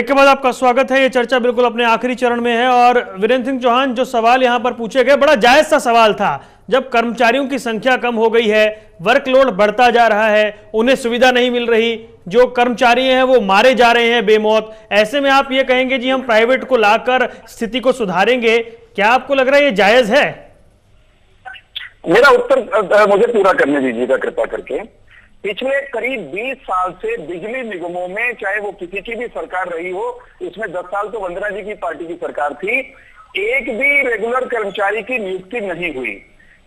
Break के बाद आपका स्वागत है। ये चर्चा बिल्कुल अपने आखिरी चरण में है और वीरेंद्र सिंह चौहान, जो सवाल यहां पर पूछे गए बड़ा जायज सा सवाल था। जब कर्मचारियों की संख्या कम हो गई है, वर्कलोड बढ़ता जा रहा है, उन्हें सुविधा नहीं मिल रही, जो कर्मचारी हैं वो मारे जा रहे हैं बेमौत, ऐसे में आप ये कहेंगे जी हम प्राइवेट को लाकर स्थिति को सुधारेंगे, क्या आपको लग रहा है ये जायज है? मेरा उत्तर मुझे पूरा करने दीजिएगा कृपा करके। पिछले करीब 20 साल से बिजली निगमों में, चाहे वो किसी की भी सरकार रही हो, उसमें 10 साल तो वंदना जी की पार्टी की सरकार थी, एक भी रेगुलर कर्मचारी की नियुक्ति नहीं हुई।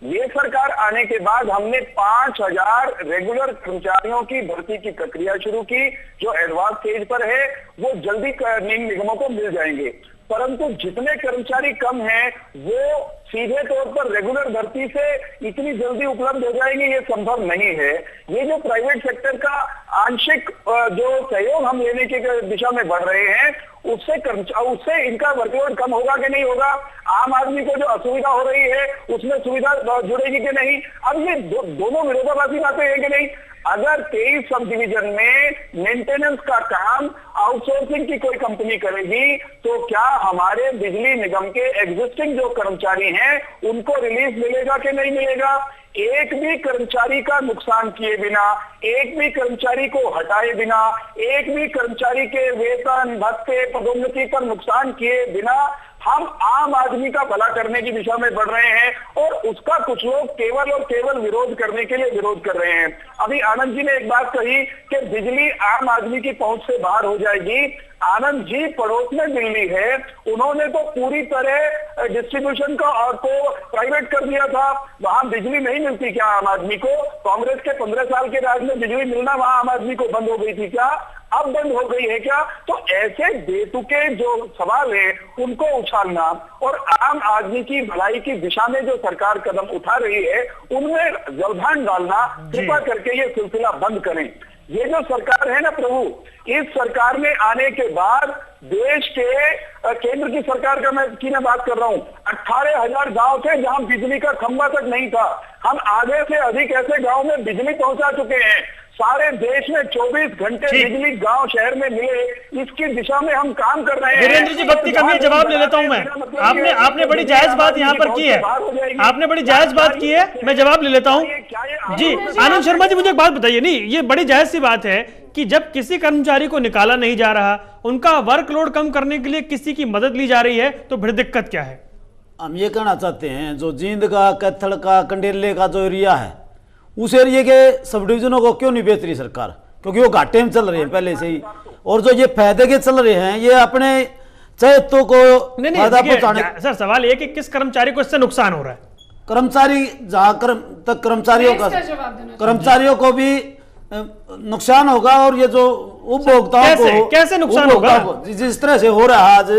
ये सरकार आने के बाद हमने 5000 रेगुलर कर्मचारियों की भर्ती की प्रक्रिया शुरू की, जो एडवांस स्टेज पर है, वो जल्दी निगमों को मिल जाएंगे। परंतु जितने कर्मचारी कम हैं, वो सीधे तौर पर रेगुलर भर्ती से इतनी जल्दी उपलब्ध हो जाएंगे, ये संभव नहीं है। ये जो प्राइवेट सेक्टर का आंशिक जो सहयोग हम लेने की दिशा में बढ़ रहे हैं, उससे इनका वर्कलोड कम होगा कि नहीं होगा, आम आदमी को जो असुविधा हो रही है उसमें सुविधा जुड़ेगी कि नहीं, अब ये दोनों विरोधाभासी बातें हैं कि नहीं। अगर 23 सब डिवीजन में मेंटेनेंस का काम आउटसोर्सिंग की कोई कंपनी करेगी, तो क्या हमारे बिजली निगम के एग्जिस्टिंग जो कर्मचारी हैं उनको रिलीफ मिलेगा कि नहीं मिलेगा? एक भी कर्मचारी का नुकसान किए बिना, एक भी कर्मचारी को हटाए बिना, एक भी कर्मचारी के वेतन भत्ते पदोन्नति पर नुकसान किए बिना हम आम आदमी का भला करने की दिशा में बढ़ रहे हैं, और उसका कुछ लोग केवल और केवल विरोध करने के लिए विरोध कर रहे हैं। अभी आनंद जी ने एक बात कही कि बिजली आम आदमी की पहुंच से बाहर हो जाएगी। आनंद जी पड़ोस में दिल्ली है, उन्होंने तो पूरी तरह डिस्ट्रीब्यूशन का और को प्राइवेट कर दिया था। वहां बिजली नहीं मिलती क्या आम आदमी को? कांग्रेस के 15 साल के राज में बिजली मिलना वहां आम आदमी को बंद हो गई थी क्या? अब बंद हो गई है क्या? तो ऐसे बेतुके जो सवाल है उनको उछालना और आम आदमी की भलाई की दिशा में जो सरकार कदम उठा रही है उनमें व्यवधान डालना, कृपा करके ये सिलसिला बंद करें। ये जो सरकार है ना प्रभु, इस सरकार में आने के बाद देश के केंद्र की सरकार का मैं बात कर रहा हूं, 18,000 गांव थे जहां बिजली का खंभा तक नहीं था। हम आधे से अधिक ऐसे गांव में बिजली पहुंचा चुके हैं। सारे देश में 24 घंटे बिजली गांव शहर में मिले, इसकी दिशा में हम काम कर रहे हैं। वीरेंद्र जी, वक्त की कमी है, जवाब ले लेता हूं मैं। आपने बड़ी जायज बात यहां पर की है, आपने बड़ी जायज बात की है, मैं जवाब ले लेता हूं जी। आनंद शर्मा जी, मुझे एक बात बताइए, नहीं ये बड़ी जायज सी बात है कि जब किसी कर्मचारी को निकाला नहीं जा रहा, उनका वर्कलोड कम करने के लिए किसी की मदद ली जा रही है, तो फिर दिक्कत क्या है? हम ये कहना चाहते हैं, जो जींद का, कैथल का, कंडेले का जो एरिया है, उस एरिया के सब डिविजनों को क्यों नहीं बेच रही सरकार? क्योंकि वो घाटे में चल रहे हैं पहले से ही, और जो ये फायदे के चल रहे हैं, ये अपने चहेतों को फायदा पहुंचाने। सर सवाल ये कि किस कर्मचारी को इससे नुकसान हो रहा है? कर्मचारी जहां तक कर्मचारियों को भी नुकसान होगा, और ये जो उपभोक्ताओं को कैसे नुकसान होगा? जिस तरह से हो रहा है आज,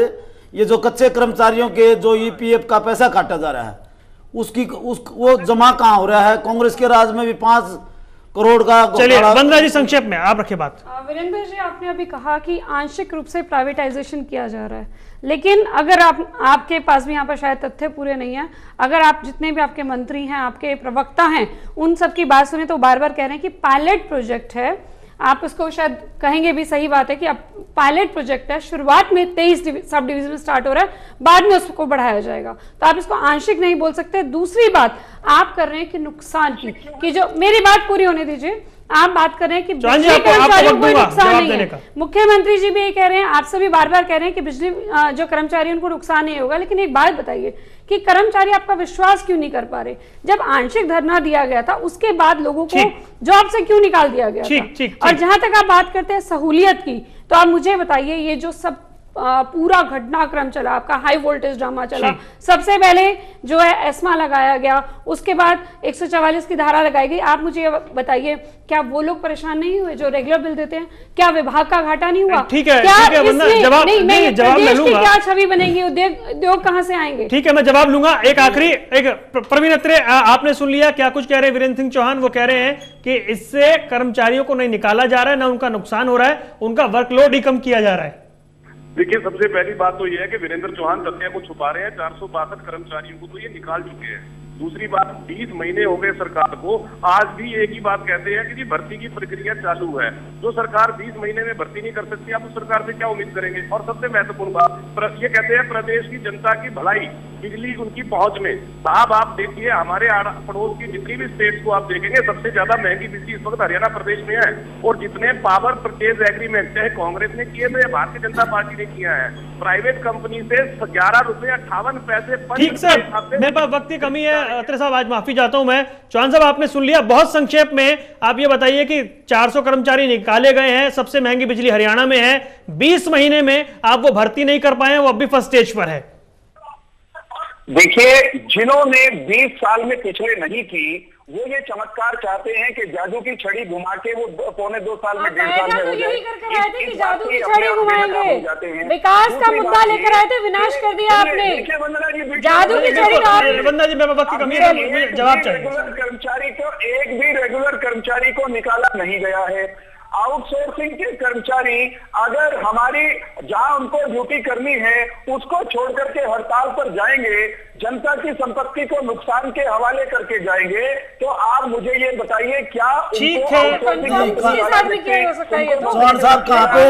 ये जो कच्चे कर्मचारियों के जो ईपीएफ का पैसा काटा जा रहा है, वो जमा कहां हो रहा है? कांग्रेस के राज में भी 5 करोड़ का। चलिए वंदना जी, संक्षेप में आप रखिए बात। वीरेंद्र जी, आपने अभी कहा कि आंशिक रूप से प्राइवेटाइजेशन किया जा रहा है, लेकिन अगर आपके पास भी यहाँ पर शायद तथ्य पूरे नहीं है, अगर आप जितने भी आपके मंत्री हैं, आपके प्रवक्ता हैं, उन सब की बात सुने तो बार बार कह रहे हैं कि पायलट प्रोजेक्ट है। आप उसको शायद कहेंगे भी, सही बात है कि अब पायलट प्रोजेक्ट है, शुरुआत में 23 सब डिवीजन में स्टार्ट हो रहा है, बाद में उसको बढ़ाया जाएगा, तो आप इसको आंशिक नहीं बोल सकते। दूसरी बात आप कर रहे हैं कि नुकसान की जो, मेरी बात पूरी होने दीजिए। आप बात कर रहे हैं कि बिजली कर्मचारियों को नुकसान नहीं है, मुख्यमंत्री जी भी ये कह रहे हैं, आप सभी बार बार कह रहे हैं कि बिजली जो कर्मचारी उनको नुकसान नहीं होगा, लेकिन एक बात बताइए कि कर्मचारी आपका विश्वास क्यों नहीं कर पा रहे? जब आंशिक धरना दिया गया था उसके बाद लोगों को जॉब से क्यों निकाल दिया गया था? और जहां तक आप बात करते हैं सहूलियत की, तो आप मुझे बताइए, ये जो सब पूरा घटनाक्रम चला, आपका हाई वोल्टेज ड्रामा चला, सबसे पहले जो है एस्मा लगाया गया, उसके बाद 144 की धारा लगाई गई। आप मुझे बताइए, क्या वो लोग परेशान नहीं हुए जो रेगुलर बिल देते हैं? क्या विभाग का घाटा नहीं हुआ? ठीक है, जवाब मैं लूंगा। क्या छवि बनेगी? उद्योग कहां से आएंगे? ठीक है, मैं जवाब लूंगा। एक आखिरी, प्रवीण अत्रे, आपने सुन लिया क्या कुछ कह रहे हैं वीरेंद्र सिंह चौहान? वो कह रहे हैं कि इससे कर्मचारियों को नहीं निकाला जा रहा है, ना उनका नुकसान हो रहा है, उनका वर्कलोड ही कम किया जा रहा है। देखिए, सबसे पहली बात तो यह है कि वीरेंद्र चौहान तथ्य को छुपा रहे हैं। 462 कर्मचारियों को तो ये निकाल चुके हैं। दूसरी बात, 20 महीने हो गए सरकार को, आज भी एक ही बात कहते हैं कि जी भर्ती की प्रक्रिया चालू है। जो सरकार 20 महीने में भर्ती नहीं कर सकती, आप उस सरकार से क्या उम्मीद करेंगे? और सबसे महत्वपूर्ण बात, ये कहते हैं प्रदेश की जनता की भलाई, बिजली उनकी पहुंच में। साहब आप देखिए, हमारे पड़ोस की जितनी भी स्टेट्स को आप देखेंगे, सबसे ज्यादा महंगी बिजली इस वक्त हरियाणा प्रदेश में है। और जितने पावर परचेज एग्रीमेंट चाहे कांग्रेस ने किए थे या भारतीय जनता पार्टी ने किया है, प्राइवेट कंपनी से 11 रुपए 58 पैसे। ठीक सर, मेरे पास वक्त की कमी है अत्रे साहब, आज माफी चाहता हूं मैं। चौहान साहब आपने सुन लिया, बहुत संक्षेप में आप ये बताइए कि 400 कर्मचारी निकाले गए हैं, सबसे महंगी बिजली हरियाणा में है, 20 महीने में आप वो भर्ती नहीं कर पाए, वो अब भी फर्स्ट स्टेज पर है। देखिए, जिन्होंने 20 साल में पिछले नहीं की, वो ये चमत्कार चाहते हैं कि जादू की छड़ी घुमा के वो 1.25 साल में 1.5 साल में हो जाए। कि जादू की छड़ी घुमाएंगे, विकास का मुद्दा लेकर आए थे, विनाश कर दिया आपने। जादू की छड़ी वंदना जी, मेरे वक्त की कमी है, जवाब चाहिए। कर्मचारी को, एक भी रेगुलर कर्मचारी को निकाला नहीं गया है। आउटसोर्सिंग के कर्मचारी अगर हमारी जहां उनको ड्यूटी करनी है उसको छोड़ करके हड़ताल पर जाएंगे, जनता की संपत्ति को नुकसान के हवाले करके जाएंगे, तो आप मुझे ये बताइए क्या ठीक है चौहान साहब कहाँ पे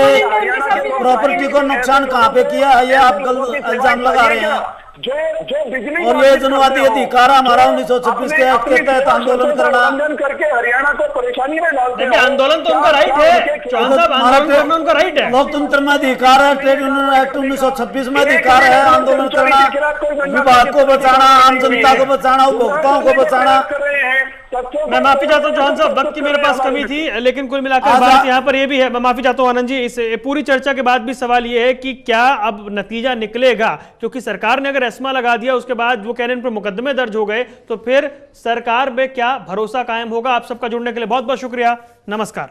प्रॉपर्टी को नुकसान कहाँ पे किया है, ये आप गलत इल्जाम लगा रहे हैं। जो बिजली और ये जनवादी अधिकार हमारा 1926 के तहत आंदोलन करना करके हरियाणा को परेशानी में डालते हैं। आंदोलन तो उनका राइट है चौहान साहब, आंदोलन करना उनका राइट है। लोकतंत्र में अधिकार है, ट्रेड यूनियन एक्ट 1926 में अधिकार है आंदोलन करना, विभाग को बचाना, आम जनता को बचाना, उपभोक्ताओं को बचाना। मैं माफी चाहता हूं चौहान साहब, वक्त की मेरे पास कमी थी, लेकिन कुल मिलाकर बात यहाँ पर ये भी है। मैं माफी चाहता हूं आनंद जी, इस पूरी चर्चा के बाद भी सवाल ये है कि क्या अब नतीजा निकलेगा, क्योंकि सरकार ने अगर एस्मा लगा दिया, उसके बाद वो कह रहे हैं इन पर मुकदमे दर्ज हो गए, तो फिर सरकार में क्या भरोसा कायम होगा। आप सबका जुड़ने के लिए बहुत बहुत शुक्रिया, नमस्कार।